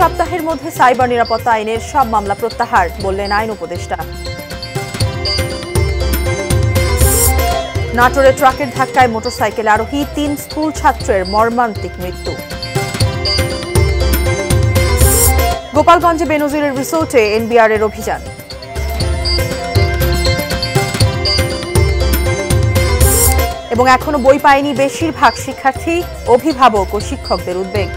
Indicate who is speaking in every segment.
Speaker 1: সপ্তাহের মধ্যে সাইবার নিরাপত্তা আইনের সব মামলা প্রত্যাহার, বললেন আইন উপদেষ্টা। নাটোরে ট্রাকের ধাক্কায় মোটরসাইকেল আরোহী ৩ স্কুল ছাত্রের মর্মান্তিক মৃত্যু। গোপালগঞ্জে বেনজিরের রিসোর্টে এনবিআর এর অভিযান। এবং এখনো বই পায়নি বেশিরভাগ শিক্ষার্থী, অভিভাবক ও শিক্ষকদের উদ্বেগ।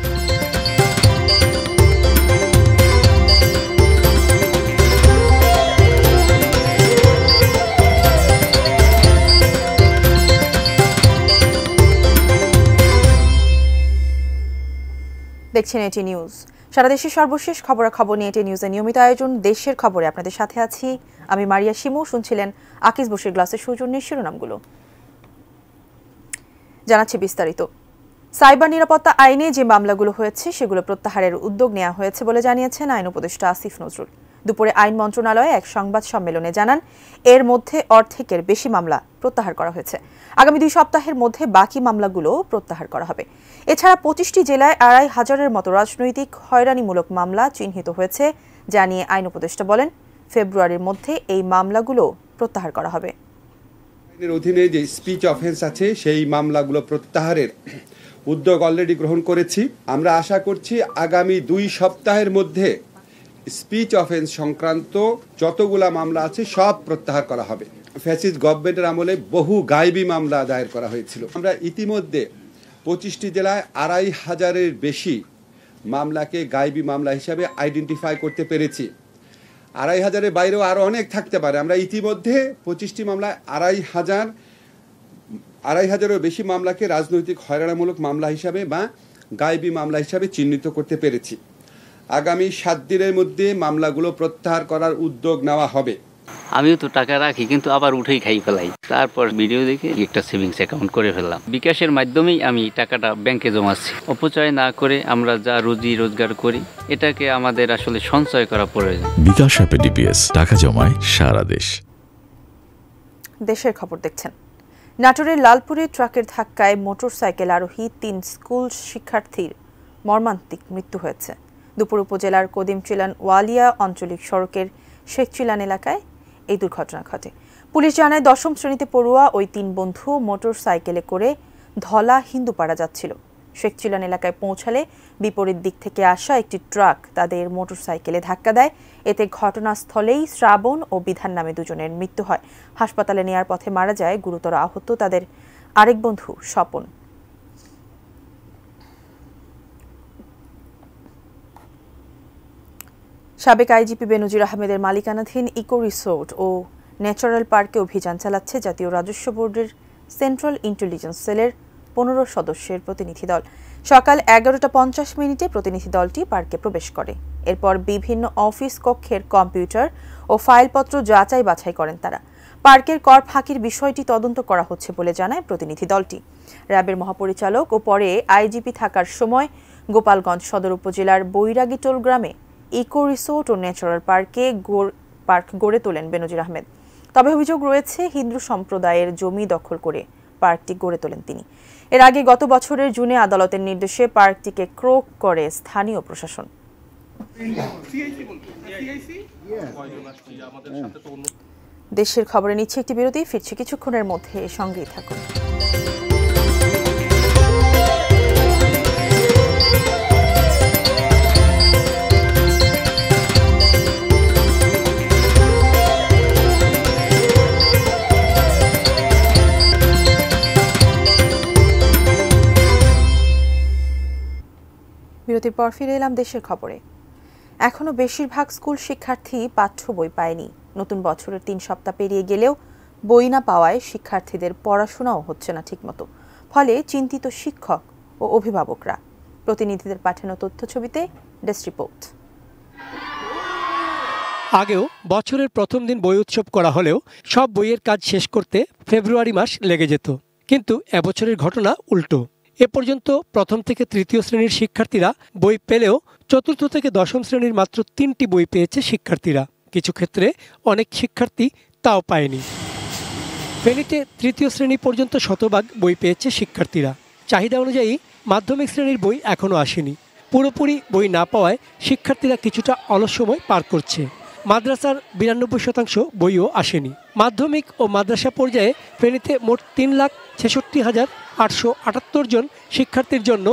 Speaker 1: দেখছেন এটি নিউজ। সারা দেশের সর্বশেষ খবরাখবর নিয়ে এটি নিউজের নিয়মিত আয়োজন দেশের খবরে আপনাদের সাথে আছি আমি মারিয়া শিমু। শুনছিলেন আকিজ বশির গ্লাসের সৌজন্যে শিরোনামগুলো। জানাচ্ছি বিস্তারিত। সাইবার নিরাপত্তা আইনে যে মামলাগুলো হয়েছে সেগুলো প্রত্যাহারের উদ্যোগ নেওয়া হয়েছে বলে জানিয়েছেন আইন উপদেষ্টা আসিফ নজরুল। দুপুরে আইন মন্ত্রণালয়ে এক সংবাদ সম্মেলনে জানান, এর মধ্যে অর্ধেকের বেশি মামলা প্রত্যাহার করা হয়েছে। আগামী 2 সপ্তাহের মধ্যে বাকি মামলাগুলো প্রত্যাহার করা হবে। এছাড়া 25টি জেলায় 2500-এর মতো রাজনৈতিক হয়রানিমূলক মামলা চিহ্নিত হয়েছে, যা নিয়ে আইন উপদেষ্টা বলেন ফেব্রুয়ারির মধ্যে এই মামলাগুলো প্রত্যাহার করা হবে।
Speaker 2: আইনের অধীনে যে স্পিচ অফেন্স আছে সেই মামলাগুলো প্রত্যাহারের উদ্যোগ অলরেডি গ্রহণ করেছি। আমরা আশা করছি আগামী 2 সপ্তাহের মধ্যে স্পিচ অফেন্স সংক্রান্ত যতগুলা মামলা আছে সব প্রত্যাহার করা হবে। ফ্যাসিস্ট গভর্নমেন্টের আমলে বহু গায়েবী মামলা দায়ের করা হয়েছিল। আমরা ইতিমধ্যে 25টি জেলায় 2500-এর বেশি মামলাকে গায়েবী মামলা হিসাবে আইডেন্টিফাই করতে পেরেছি। 2500-এর বাইরেও আরও অনেক থাকতে পারে। আমরা ইতিমধ্যে 25টি মামলায় 2500-এরও বেশি মামলাকে রাজনৈতিক হয়রানিমূলক মামলা হিসাবে বা গায়েবী মামলা হিসাবে চিহ্নিত করতে পেরেছি। আগামী 7 দিনের মধ্যে মামলাগুলো প্রত্যাহার করার উদ্যোগ নেওয়া হবে।
Speaker 3: আমিও তো টাকা রাখি, কিন্তু আবার উঠেই খাই ফেলাই। তারপর ভিডিও দেখে একটা সেভিংস অ্যাকাউন্ট করে ফেললাম। বিকাশের মাধ্যমেই আমি টাকাটা ব্যাংকে জমাচ্ছি। অপচয় না করে আমরা যা রুজি রোজগার করি এটাকে আমাদের আসলে সঞ্চয় করা প্রয়োজন।
Speaker 4: বিকাশ অ্যাপে ডিপিএস, টাকা জমায় সারা দেশ।
Speaker 1: দেশের খবর দেখছেন। নাটোরের লালপুরে ট্রাকের ধাক্কায় মোটরসাইকেল আরোহী 3 স্কুল শিক্ষার্থীর মর্মান্তিক মৃত্যু হয়েছে। দুপুর উপজেলার কদিমচিলান ওয়ালিয়া আঞ্চলিক সড়কের শেখচিলান এলাকায় এই দুর্ঘটনা ঘটে। পুলিশ জানায় 10ম শ্রেণীতে পড়ুয়া ওই 3 বন্ধু মোটরসাইকেলে করে ধলা হিন্দুপাড়া যাচ্ছিল। শেখচিলান এলাকায় পৌঁছালে বিপরীত দিক থেকে আসা একটি ট্রাক তাদের মোটরসাইকেলে ধাক্কা দেয়। এতে ঘটনাস্থলেই শ্রাবণ ও বিধান নামে 2 জনের মৃত্যু হয়। হাসপাতালে নেয়ার পথে মারা যায় গুরুতর আহত তাদের আরেক বন্ধু স্বপন। সাবেক আইজিপি বেনজির আহমেদের মালিকানাধীন ইকো রিসোর্ট ও ন্যাচারাল পার্কে অভিযান চালাচ্ছে জাতীয় রাজস্ব বোর্ডের সেন্ট্রাল ইন্টেলিজেন্স সেলের 15 সদস্যের প্রতিনিধি দল। সকাল 11:50 প্রতিনিধি দলটি পার্কে প্রবেশ করে। এরপর বিভিন্ন অফিস কক্ষের কম্পিউটার ও ফাইলপত্র যাচাই বাছাই করেন তারা। পার্কের কর ফাঁকির বিষয়টি তদন্ত করা হচ্ছে বলে জানায় প্রতিনিধি দলটি। র্যাবের মহাপরিচালক ও পরে আইজিপি থাকার সময় গোপালগঞ্জ সদর উপজেলার বৈরাগীটোল গ্রামে ইকো রিসোর্ট ও ন্যাচারাল পার্ক গড়ে তোলেন বেনজির আহমেদ। তবে অভিযোগ রয়েছে হিন্দু সম্প্রদায়ের জমি দখল করে পার্কটি গড়ে তোলেন তিনি। এর আগে গত বছরের জুনে আদালতের নির্দেশে পার্কটিকে ক্রোক করে স্থানীয় প্রশাসন। দেশের খবরে নিচ্ছে একটি বিরতি, ফিরছে কিছুক্ষণের মধ্যে, সঙ্গেই থাকুন। বিরতির পর ফিরে এলাম দেশের খবরে। এখনো বেশিরভাগ স্কুল শিক্ষার্থী পাঠ্য বই পায়নি। নতুন বছরের 3 সপ্তাহ পেরিয়ে গেলেও বই না পাওয়ায় শিক্ষার্থীদের পড়াশোনাও হচ্ছে না ঠিকমতো। ফলে চিন্তিত শিক্ষক ও অভিভাবকরা। প্রতিনিধিদের পাঠানো তথ্যছবিতে ডেস্ক রিপোর্ট।
Speaker 5: আগেও বছরের প্রথম দিন বই উৎসব করা হলেও সব বইয়ের কাজ শেষ করতে ফেব্রুয়ারি মাস লেগে যেত। কিন্তু এবছরের ঘটনা উল্টো। এ পর্যন্ত প্রথম থেকে তৃতীয় শ্রেণীর শিক্ষার্থীরা বই পেলেও চতুর্থ থেকে দশম শ্রেণীর মাত্র 3টি বই পেয়েছে শিক্ষার্থীরা। কিছু ক্ষেত্রে অনেক শিক্ষার্থী তাও পায়নি। ফেনীতে তৃতীয় শ্রেণী পর্যন্ত শতভাগ বই পেয়েছে শিক্ষার্থীরা। চাহিদা অনুযায়ী মাধ্যমিক শ্রেণীর বই এখনও আসেনি। পুরোপুরি বই না পাওয়ায় শিক্ষার্থীরা কিছুটা অলস সময় পার করছে। মাদ্রাসার 92% বইও আসেনি। মাধ্যমিক ও মাদ্রাসা পর্যায়ে ফেনীতে মোট 3,66,878 জন শিক্ষার্থীর জন্য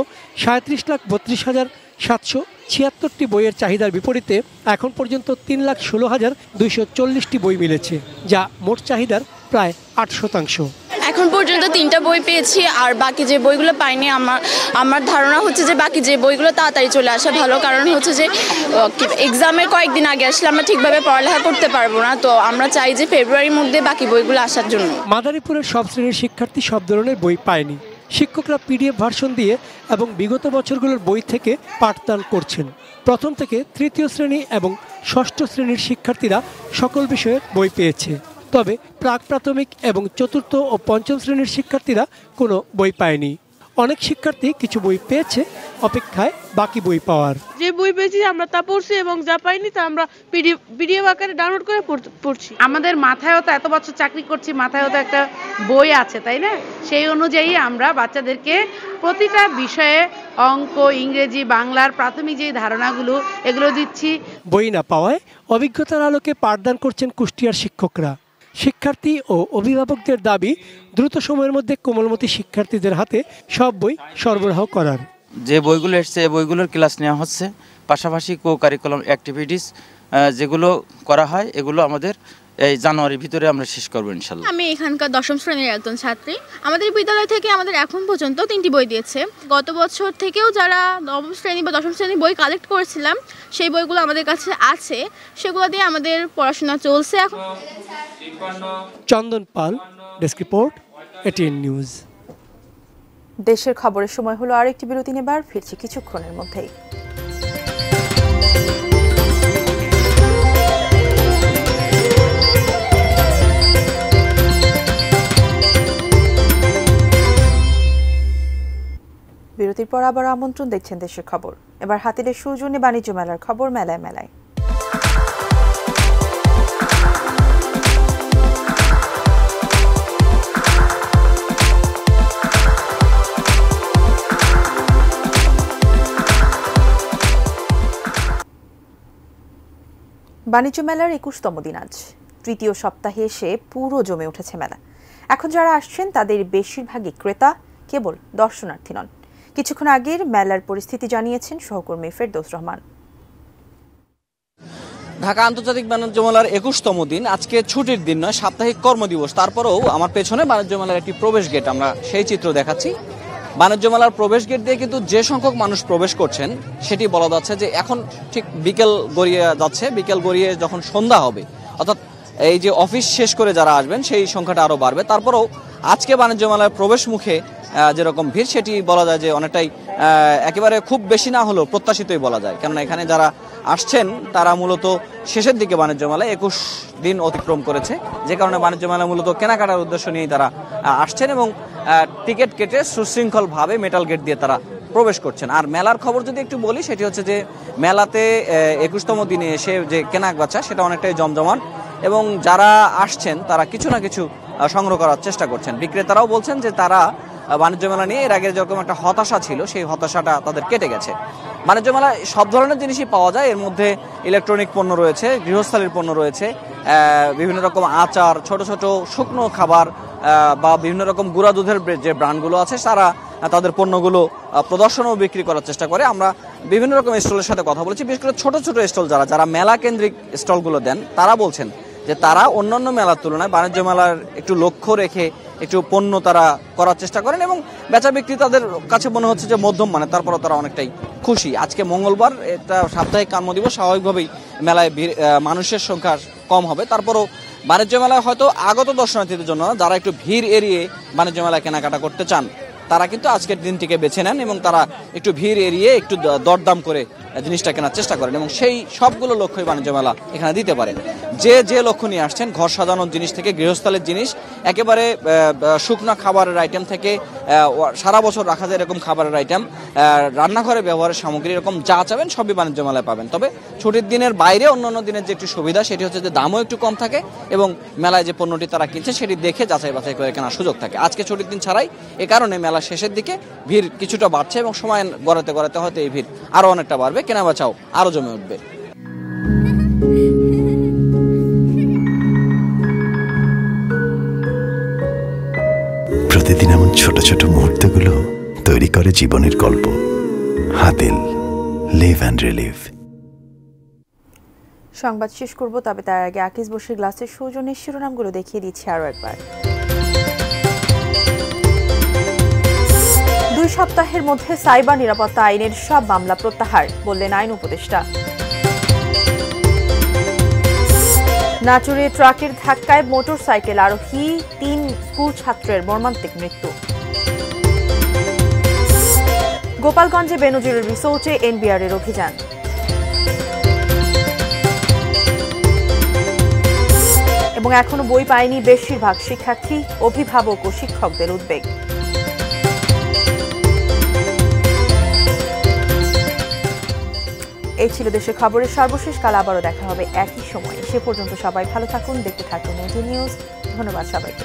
Speaker 5: 37,32,776টি বইয়ের চাহিদার বিপরীতে এখন পর্যন্ত 3,16,240টি বই মিলেছে, যা মোট চাহিদার প্রায় 8%।
Speaker 6: এখন পর্যন্ত 3টা বই পেয়েছি, আর বাকি যে বইগুলো পাইনি আমার ধারণা হচ্ছে যে বাকি যে বইগুলো তাড়াতাড়ি চলে আসা ভালো। কারণ হচ্ছে যে এক্সামের কয়েকদিন আগে আসলে আমরা ঠিকভাবে পড়ালেখা করতে পারবো না, তো আমরা চাই যে ফেব্রুয়ারির মধ্যে বাকি বইগুলো আসার জন্য।
Speaker 5: মাদারীপুরের সব শ্রেণীর শিক্ষার্থী সব ধরনের বই পায়নি। শিক্ষকরা পিডিএফ ভার্সন দিয়ে এবং বিগত বছরগুলোর বই থেকে পাঠদান করছেন। প্রথম থেকে তৃতীয় শ্রেণী এবং ষষ্ঠ শ্রেণীর শিক্ষার্থীরা সকল বিষয়ের বই পেয়েছে। তবে প্রাক প্রাথমিক এবং চতুর্থ ও পঞ্চম শ্রেণীর শিক্ষার্থীরা কোনো বই পায়নি। অনেক শিক্ষার্থী কিছু বই পেয়েছে, অপেক্ষায় বাকি বই পাওয়ার।
Speaker 7: যে বই পেয়েছি আমরা তা পড়ছি এবং যা পাইনি তা আমরা পিডিএফ আকারে ডাউনলোড করে পড়ছি।
Speaker 8: আমাদের মাথায়ও তো এত বছর চাকরি করছি, মাথায়ও তো একটা বই আছে, তাই না? সেই অনুযায়ী আমরা বাচ্চাদেরকে প্রতিটা বিষয়ে অঙ্ক, ইংরেজি, বাংলার প্রাথমিক যে ধারণাগুলো এগুলো দিচ্ছি।
Speaker 5: বই না পাওয়ায় অভিজ্ঞতার আলোকে পাঠদান করছেন কুষ্টিয়ার শিক্ষকরা। শিক্ষার্থী ও অভিভাবকদের দাবি দ্রুত সময়ের মধ্যে কোমলমতি শিক্ষার্থীদের হাতে সব বই সরবরাহ করার।
Speaker 9: যে বইগুলো এসছে এই বইগুলোর ক্লাস নেওয়া হচ্ছে, পাশাপাশি কো কারিকুলাম অ্যাক্টিভিটিস যেগুলো করা হয় এগুলো আমাদের এই জানুয়ারির ভিতরে আমরা শেষ করবো ইনশাল্লাহ।
Speaker 6: আমি এখানকার 10ম শ্রেণীর একজন ছাত্রী। আমাদের বিদ্যালয় থেকে আমাদের এখন পর্যন্ত 3টি বই দিয়েছে। গত বছর থেকেও যারা 9ম শ্রেণী বা 10ম শ্রেণীর বই কালেক্ট করেছিলাম সেই বইগুলো আমাদের কাছে আছে, সেগুলো দিয়ে আমাদের পড়াশোনা চলছে এখন।
Speaker 5: চন্দন পাল, ডেস্ক রিপোর্ট, এটিএন নিউজ।
Speaker 1: দেশের খবরের সময় হলো আরেকটি বিরতি নেবার, ফিরছি কিছুক্ষণের মধ্যেই। বিরতির পর আবার আমন্ত্রণ, দেখছেন দেশের খবর। এবার হাতিদের সৌজন্যে বাণিজ্য মেলার খবর মেলায় মেলায়। বাণিজ্য মেলার 21তম দিন আজ। তৃতীয় সপ্তাহে এসে পুরো জমে উঠেছে মেলা। এখন যারা আসছেন তাদের বেশিরভাগই ক্রেতা, কেবল দর্শনার্থী নন। কিছুক্ষণ আগের মেলার পরিস্থিতি জানিয়েছেন সহকর্মী ফেরদৌস রহমান।
Speaker 10: ঢাকা আন্তর্জাতিক বাণিজ্য মেলার 21তম দিন, আজকে ছুটির দিন নয়, সাপ্তাহিক কর্মদিবস। তারপরেও আমার পেছনে বাণিজ্য মেলার একটি প্রবেশ গেট, আমরা সেই চিত্র দেখাচ্ছি। বাণিজ্য মেলার প্রবেশ গেট দিয়ে কিন্তু যে সংখ্যক মানুষ প্রবেশ করছেন সেটি বলা যাচ্ছে যে এখন ঠিক বিকেল গড়িয়ে যাচ্ছে। বিকেল গড়িয়ে যখন সন্ধ্যা হবে, অর্থাৎ এই যে অফিস শেষ করে যারা আসবেন সেই সংখ্যাটা আরও বাড়বে। তারপরেও আজকে বাণিজ্য মেলার প্রবেশ মুখে যেরকম ভিড়, সেটি বলা যায় যে অনেকটাই একেবারে খুব বেশি না হলেও প্রত্যাশিতই বলা যায়। কেননা এখানে যারা আসছেন তারা মূলত শেষের দিকে বাণিজ্য মেলায় 21 দিন অতিক্রম করেছে, যে কারণে বাণিজ্য মেলা মূলত কেনাকাটার উদ্দেশ্য নিয়েই তারা আসছেন এবং টিকিট কেটে সুশৃঙ্খলভাবে মেটাল গেট দিয়ে তারা প্রবেশ করছেন। আর মেলার খবর যদি একটু বলি, সেটি হচ্ছে যে মেলাতে 21তম দিনে এসে যে কেনাবেচা সেটা অনেকটাই জমজমাট এবং যারা আসছেন তারা কিছু না কিছু সংগ্রহ করার চেষ্টা করছেন। বিক্রেতারাও বলছেন যে তারা বাণিজ্য মেলা নিয়ে এর আগে যেরকম একটা হতাশা ছিল সেই হতাশাটা তাদের কেটে গেছে। বাণিজ্য মেলায় সব ধরনের জিনিসই পাওয়া যায়, এর মধ্যে ইলেকট্রনিক পণ্য রয়েছে, গৃহস্থালির পণ্য রয়েছে, বিভিন্ন রকম আচার, ছোট ছোট শুকনো খাবার বা বিভিন্ন রকম গুঁড়া দুধের যে ব্র্যান্ডগুলো আছে তারা তাদের পণ্যগুলো প্রদর্শন ও বিক্রি করার চেষ্টা করে। আমরা বিভিন্ন রকম স্টলের সাথে কথা বলেছি, বিশেষ করে ছোট ছোট স্টল যারা মেলা কেন্দ্রিক স্টলগুলো দেন তারা বলছেন যে তারা অন্যান্য মেলার তুলনায় বাণিজ্য মেলার একটু লক্ষ্য রেখে একটু পণ্য তারা করার চেষ্টা করেন এবং বেচা বিক্রি তাদের কাছে মনে হচ্ছে যে মধ্যম মানে, তারপরে তারা অনেকটাই খুশি। আজকে মঙ্গলবার, এটা সাপ্তাহিক কর্মদিবস, স্বাভাবিকভাবেই মেলায় মানুষের সংখ্যা কম হবে। তারপরও বাণিজ্য মেলায় হয়তো আগত দর্শনার্থীদের জন্য যারা একটু ভিড় এড়িয়ে বাণিজ্য মেলায় কেনাকাটা করতে চান তারা কিন্তু আজকের দিনটিকে বেছে নেন এবং তারা একটু ভিড় এড়িয়ে একটু দরদাম করে জিনিসটা কেনার চেষ্টা করেন এবং সেই সবগুলো লক্ষ্যই বাণিজ্য মেলা এখানে দিতে পারে। যে লক্ষ্য নিয়ে আসছেন, ঘর সাজানোর জিনিস থেকে গৃহস্থলের জিনিস, একেবারে শুকনো খাবারের আইটেম থেকে সারা বছর রাখা যায় এরকম খাবারের আইটেম, রান্নাঘরে ব্যবহারের সামগ্রী, এরকম যা চাবেন সবই বাণিজ্য মেলায় পাবেন। তবে ছুটির দিনের বাইরে অন্যান্য দিনের যে একটু সুবিধা সেটি হচ্ছে যে দামও একটু কম থাকে এবং মেলায় যে পণ্যটি তারা কিনছে সেটি দেখে যাচাই বাছাই করে কেনার সুযোগ থাকে। আজকে ছুটির দিন ছাড়াই এ কারণে মেলা মেলা শেষের দিকে ভিড় কিছুটা বাড়ছে এবং সময় গড়াতে গড়াতে হয়তো এই ভিড় আরও অনেকটা বাড়বে, কেনাবেচাও আরও জমে উঠবে।
Speaker 11: প্রতিদিন এমন ছোট ছোট মুহূর্তগুলো তৈরি করে জীবনের গল্প। Hatil, live and relive.
Speaker 1: সংবাদ শেষ করব, তবে তার আগে আকিজ বশির গ্লাসের সৌজন্যে শিরোনামগুলো দেখিয়ে দিচ্ছি আরও একবার। 2 সপ্তাহের মধ্যে সাইবার নিরাপত্তা আইনের সব মামলা প্রত্যাহার, বললেন আইন উপদেষ্টা। নাটোরে ট্রাকের ধাক্কায় মোটরসাইকেল আরোহী 3 স্কুল ছাত্রের মর্মান্তিক মৃত্যু। গোপালগঞ্জে বেনজির রিসোর্টে এনবিআরের অভিযান। এবং এখনো বই পায়নি বেশিরভাগ শিক্ষার্থী, অভিভাবক ও শিক্ষকদের উদ্বেগ। এই ছিল দেশের খবরের সর্বশেষ। কাল আবারও দেখা হবে একই সময়ে। সে পর্যন্ত সবাই ভালো থাকুন, দেখতে থাকুন এনটিভি নিউজ। ধন্যবাদ সবাইকে।